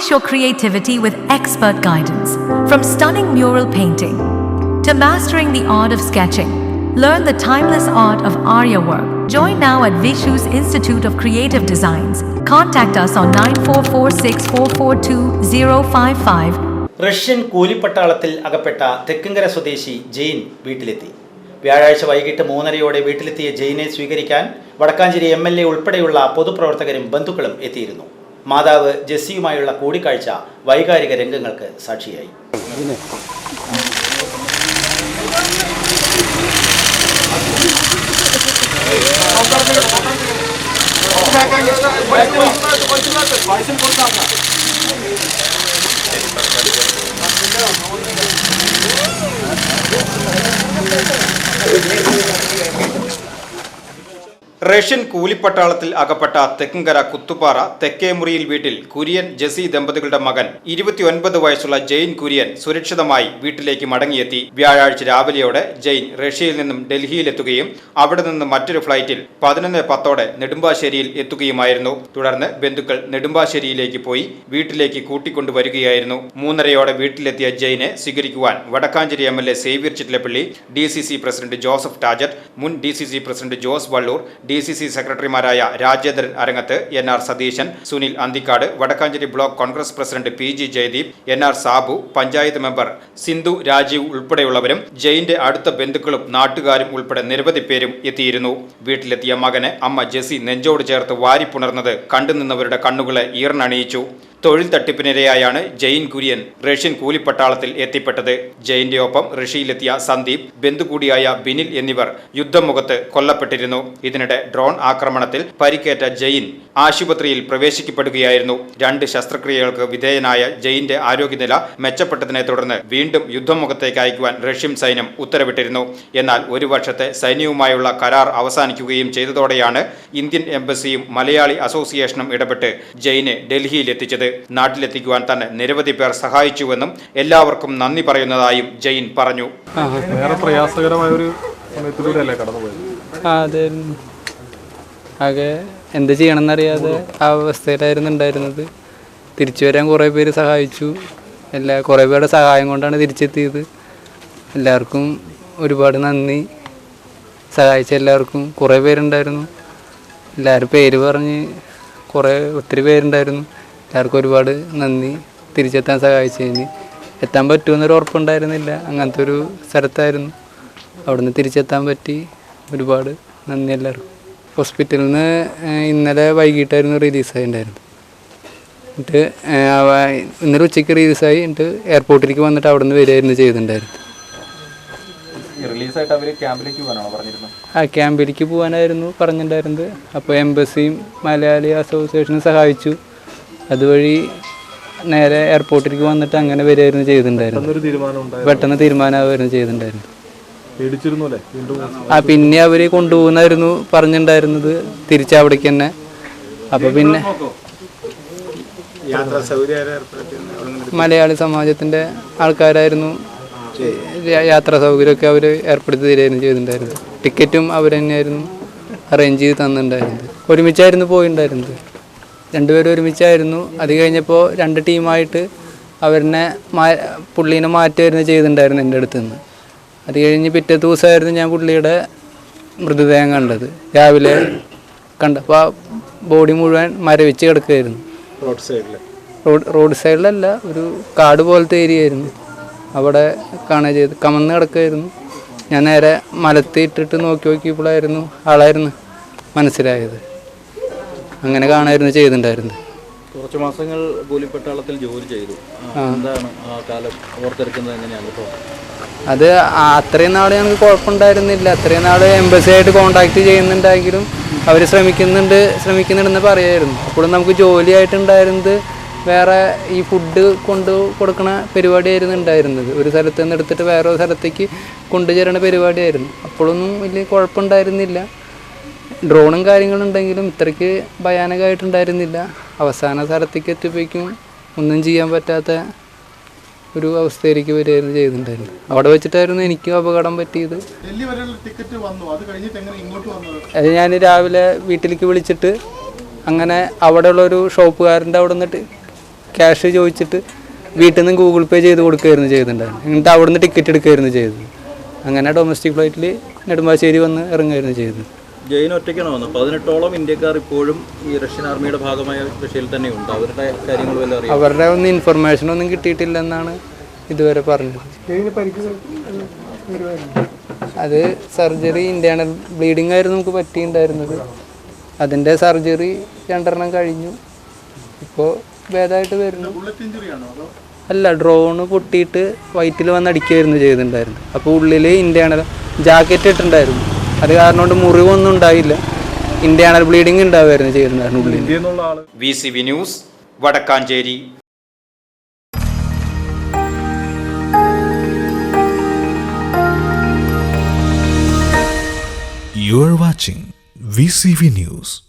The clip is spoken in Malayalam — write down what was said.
Unleash your creativity with expert guidance. From stunning mural painting to mastering the art of sketching, learn the timeless art of Arya work. Join now at Vishu's Institute of Creative Designs. Contact us on 9446442055. Russian കൂലിപ്പട്ടാളത്തിൽ അകപ്പെട്ട തെക്കുംകര സ്വദേശി ജെയിൻ വീട്ടിലെത്തി. വ്യാഴാഴ്ച വൈകിട്ട് 3:30 വീട്ടിലെത്തിയ ജെയിനെ സ്വീകരിക്കാൻ വടക്കാഞ്ചേരി MLA ഉൾപ്പെടെയുള്ള പൊതുപ്രവർത്തകരും ബന്ധുക്കളും എത്തിയിരുന്നു. മാതാവ് ജെസ്സിയുമായുള്ള കൂടിക്കാഴ്ച വൈകാരിക രംഗങ്ങൾക്ക് സാക്ഷിയായി. റഷ്യൻ കൂലിപ്പട്ടാളത്തിൽ അകപ്പെട്ട തെക്കുംകര കുത്തുപാറ തെക്കേമുറിയിൽ വീട്ടിൽ കുര്യൻ ജെസി ദമ്പതികളുടെ മകൻ 29 വയസ്സുള്ള ജെയിൻ കുര്യൻ സുരക്ഷിതമായി വീട്ടിലേക്ക് മടങ്ങിയെത്തി. വ്യാഴാഴ്ച രാവിലെയോടെ ജെയിൻ റഷ്യയിൽ നിന്നും ഡൽഹിയിലെത്തുകയും അവിടെ നിന്ന് മറ്റൊരു ഫ്ലൈറ്റിൽ 11:10 നെടുമ്പാശ്ശേരിയിൽ എത്തുകയുമായിരുന്നു. തുടർന്ന് ബന്ധുക്കൾ നെടുമ്പാശ്ശേരിയിലേക്ക് പോയി വീട്ടിലേക്ക് കൂട്ടിക്കൊണ്ടുവരികയായിരുന്നു. 3:30 വീട്ടിലെത്തിയ ജെയിനെ സ്വീകരിക്കുവാൻ Vadakkanchery MLA Xavier Chittilappally, DCC president Joseph Tajet, മുൻ DCC president Jose Vallur, DCC സെക്രട്ടറിമാരായ Rajendran Arangath, NR Satheesan, Sunil Anthikkad, Vadakkanchery block Congress president PG Jayadeep, NR Sabu, panchayat member Sindhu Rajeev ഉൾപ്പെടെയുള്ളവരും ജെയിന്റെ അടുത്ത ബന്ധുക്കളും നാട്ടുകാരും ഉൾപ്പെടെ നിരവധി പേരും എത്തിയിരുന്നു. വീട്ടിലെത്തിയ മകനെ അമ്മ ജെസി നെഞ്ചോട് ചേർത്ത് വാരിപ്പുണർന്നത് കണ്ടുനിന്നവരുടെ കണ്ണുകളെ ഈർന്നണിയിച്ചു. തൊഴിൽ തട്ടിപ്പിനിരയായാണ് ജെയിൻ കുര്യൻ റഷ്യൻ കൂലിപ്പട്ടാളത്തിൽ എത്തിപ്പെട്ടത്. ജെയിന്റെ ഒപ്പം റഷ്യയിലെത്തിയ സന്ദീപ്, ബന്ധുകൂടിയായ ബിനിൽ എന്നിവർ യുദ്ധമുഖത്ത് കൊല്ലപ്പെട്ടിരുന്നു. ഇതിനിടെ ഡ്രോൺ ആക്രമണത്തിൽ പരിക്കേറ്റ ജെയിൻ ആശുപത്രിയിൽ പ്രവേശിക്കപ്പെടുകയായിരുന്നു. 2 ശസ്ത്രക്രിയകൾക്ക് വിധേയനായ ജെയിന്റെ ആരോഗ്യനില മെച്ചപ്പെട്ടതിനെ തുടർന്ന് വീണ്ടും യുദ്ധമുഖത്തേക്ക് അയക്കുവാൻ റഷ്യൻ സൈന്യം ഉത്തരവിട്ടിരുന്നു. എന്നാൽ 1 വർഷത്തെ സൈന്യവുമായുള്ള കരാർ അവസാനിക്കുകയും ചെയ്തതോടെയാണ് ഇന്ത്യൻ എംബസിയും മലയാളി അസോസിയേഷനും ഇടപെട്ട് ജെയിനെ ഡൽഹിയിലെത്തിച്ചത്. നാട്ടിലെത്തിക്കുവാൻ തന്നെ നിരവധി പേർ സഹായിച്ചുവെന്നും എല്ലാവർക്കും നന്ദി പറയുന്നതായും ജെയിൻ പറഞ്ഞു. ആകെ എന്ത് ചെയ്യണമെന്നറിയാതെ ആ അവസ്ഥയിലായിരുന്നു ഉണ്ടായിരുന്നത്. തിരിച്ചു വരാൻ കുറേ പേര് സഹായിച്ചു. കുറേ പേരുടെ സഹായം കൊണ്ടാണ് തിരിച്ചെത്തിയത്. എല്ലാവർക്കും ഒരുപാട് നന്ദി. സഹായിച്ച എല്ലാവർക്കും കുറേ പേരുണ്ടായിരുന്നു. എല്ലാവരും പേര് പറഞ്ഞ് ഒത്തിരി പേരുണ്ടായിരുന്നു. എല്ലാവർക്കും ഒരുപാട് നന്ദി. തിരിച്ചെത്താൻ സഹായിച്ചതിന്. എത്താൻ പറ്റുമെന്നൊരു ഉറപ്പുണ്ടായിരുന്നില്ല. അങ്ങനത്തെ ഒരു സ്ഥലത്തായിരുന്നു. അവിടുന്ന് തിരിച്ചെത്താൻ പറ്റി. ഒരുപാട് നന്ദി എല്ലാവർക്കും. ഹോസ്പിറ്റലിൽ നിന്ന് ഇന്നലെ വൈകിട്ടായിരുന്നു റിലീസായിട്ടുണ്ടായിരുന്നു. എന്നിട്ട് ഇന്നലെ ഉച്ചയ്ക്ക് റിലീസായി. എന്നിട്ട് എയർപോർട്ടിലേക്ക് വന്നിട്ട് അവിടെ നിന്ന് വരികയായിരുന്നു ചെയ്തിട്ടുണ്ടായിരുന്നു. ക്യാമ്പിലേക്ക് പോകാനായിരുന്നു പറഞ്ഞിട്ടുണ്ടായിരുന്നത്. അപ്പോൾ എംബസിയും മലയാളി അസോസിയേഷനും സഹായിച്ചു. അതുവഴി നേരെ എയർപോർട്ടിലേക്ക് വന്നിട്ട് അങ്ങനെ വരികയായിരുന്നു ചെയ്തിട്ടുണ്ടായിരുന്നു. പെട്ടെന്ന് തീരുമാനമായിരുന്നു ചെയ്തിട്ടുണ്ടായിരുന്നു. പിന്നെ അവർ കൊണ്ടുപോകുന്നായിരുന്നു പറഞ്ഞിട്ടുണ്ടായിരുന്നത് തിരിച്ചവിടേക്ക് തന്നെ. അപ്പോൾ പിന്നെ മലയാളി സമാജത്തിൻ്റെ ആൾക്കാരായിരുന്നു യാത്രാ സൗകര്യമൊക്കെ അവർ ഏർപ്പെടുത്തി തരുകയായിരുന്നു ചെയ്തിട്ടുണ്ടായിരുന്നത്. ടിക്കറ്റും അവർ തന്നെയായിരുന്നു അറേഞ്ച് ചെയ്ത് തന്നിട്ടുണ്ടായിരുന്നത്. ഒരുമിച്ചായിരുന്നു പോയിട്ടുണ്ടായിരുന്നത്. 2 പേരും ഒരുമിച്ചായിരുന്നു. അത് കഴിഞ്ഞപ്പോൾ 2 ടീമായിട്ട് പുള്ളീനെ മാറ്റുമായിരുന്നു ചെയ്തിട്ടുണ്ടായിരുന്നു എൻ്റെ അടുത്ത് നിന്ന്. അത് കഴിഞ്ഞ് പിറ്റേ ദിവസമായിരുന്നു ഞാൻ പുള്ളിയുടെ മൃതദേഹം കണ്ടത്. രാവിലെ കണ്ടപ്പോൾ ബോഡി മുഴുവൻ മരവിച്ച് കിടക്കുകയായിരുന്നു. റോഡ് സൈഡിലല്ല, ഒരു കാട് പോലത്തെ ഏരിയ ആയിരുന്നു. അവിടെ കാണുക ചെയ്ത് കമന്ന് കിടക്കുകയായിരുന്നു. ഞാൻ നേരെ മലത്തി ഇട്ടിട്ട് നോക്കിയപ്പോഴായിരുന്നു ആളായിരുന്നു മനസ്സിലായത്. അങ്ങനെ കാണായിരുന്നു ചെയ്തിട്ടുണ്ടായിരുന്നത്. കുറച്ച് മാസങ്ങൾ കൂലിപ്പട്ടാളത്തിൽ ജോലി ചെയ്തു. എന്താണ് ആ കാലം ഓർത്തെടുക്കുന്നത്? എങ്ങനെയാണ്? അത് അത്രയും നാൾ ഞങ്ങൾക്ക് കുഴപ്പമുണ്ടായിരുന്നില്ല. അത്രയും നാൾ എംബസിയായിട്ട് കോണ്ടാക്ട് ചെയ്യുന്നുണ്ടെങ്കിലും അവർ ശ്രമിക്കുന്നുണ്ടെന്ന് പറയായിരുന്നു. അപ്പോഴും നമുക്ക് ജോലിയായിട്ടുണ്ടായിരുന്നത് വേറെ ഈ ഫുഡ് കൊടുക്കണ പരിപാടിയായിരുന്നു ഉണ്ടായിരുന്നത്. ഒരു സ്ഥലത്ത് നിന്ന് എടുത്തിട്ട് വേറെ ഒരു സ്ഥലത്തേക്ക് കൊണ്ടുചേരണ പരിപാടിയായിരുന്നു. അപ്പോഴൊന്നും വലിയ കുഴപ്പമുണ്ടായിരുന്നില്ല. ഡ്രോണും കാര്യങ്ങളുണ്ടെങ്കിലും ഇത്രയ്ക്ക് ഭയാനകമായിട്ടുണ്ടായിരുന്നില്ല. അവസാന സ്ഥലത്തേക്ക് എത്തിയപ്പോഴേക്കും ഒന്നും ചെയ്യാൻ പറ്റാത്ത ഒരു അവസ്ഥയിലേക്ക് വരികയായിരുന്നു ചെയ്തിട്ടുണ്ടായിരുന്നു. അവിടെ വെച്ചിട്ടായിരുന്നു എനിക്കും അപകടം പറ്റിയത്. അത് ഞാൻ രാവിലെ വീട്ടിലേക്ക് വിളിച്ചിട്ട് അങ്ങനെ അവിടെയുള്ളൊരു ഷോപ്പുകാരൻ്റെ അവിടെ നിന്നിട്ട് ക്യാഷ് ചോദിച്ചിട്ട് വീട്ടിൽ നിന്ന് ഗൂഗിൾ പേ ചെയ്ത് കൊടുക്കുകയായിരുന്നു ചെയ്തിട്ടുണ്ടായിരുന്നു. എന്നിട്ട് അവിടെ നിന്ന് ടിക്കറ്റ് എടുക്കുകയായിരുന്നു ചെയ്തത്. അങ്ങനെ ഡൊമസ്റ്റിക് ഫ്ലൈറ്റിൽ നെടുമ്പാശ്ശേരി വന്ന് ഇറങ്ങുകയായിരുന്നു ചെയ്തത്. ജെയിൻ ഒറ്റയ്ക്കാണ് വന്നത്. 18ഓളം ഇന്ത്യക്കാർ ഇപ്പോഴും ഈ റഷ്യൻ ആർമിയുടെ ഭാഗമായ റഷ്യയിൽ തന്നെയുണ്ട്. അവരുടെ കാര്യങ്ങൾ വല്ല അറിയാം? അവരുടെ ഒന്നും ഇൻഫർമേഷൻ ഒന്നും കിട്ടിയിട്ടില്ലെന്നാണ് ഇതുവരെ പറഞ്ഞത്. അത് സർജറി ഇൻറ്റേർണൽ ബ്ലീഡിംഗ് ആയിരുന്നു നമുക്ക് പറ്റിയിട്ടുണ്ടായിരുന്നത്. അതിൻ്റെ സർജറി 2 കഴിഞ്ഞു. ഇപ്പോൾ ഭേദമായിട്ട് വരുന്നു. അല്ല, ഡ്രോണ് പൊട്ടിയിട്ട് വയറ്റിൽ വന്ന് അടിക്കുകയായിരുന്നു ചെയ്തിട്ടുണ്ടായിരുന്നു. അപ്പോൾ ഉള്ളിൽ ഇൻറ്റേർണൽ ജാക്കറ്റ് ഇട്ടിട്ടുണ്ടായിരുന്നു. അത് കാരണം കൊണ്ട് മുറിവൊന്നും ഉണ്ടായില്ല. ഇൻറ്റേർണൽ ബ്ലീഡിങ് ഉണ്ടാവുമായിരുന്നു ചെയ്തിട്ടുണ്ടായിരുന്നു ഉള്ളിൽ. VCV news, Vadakkanchery. You are watching VCV News.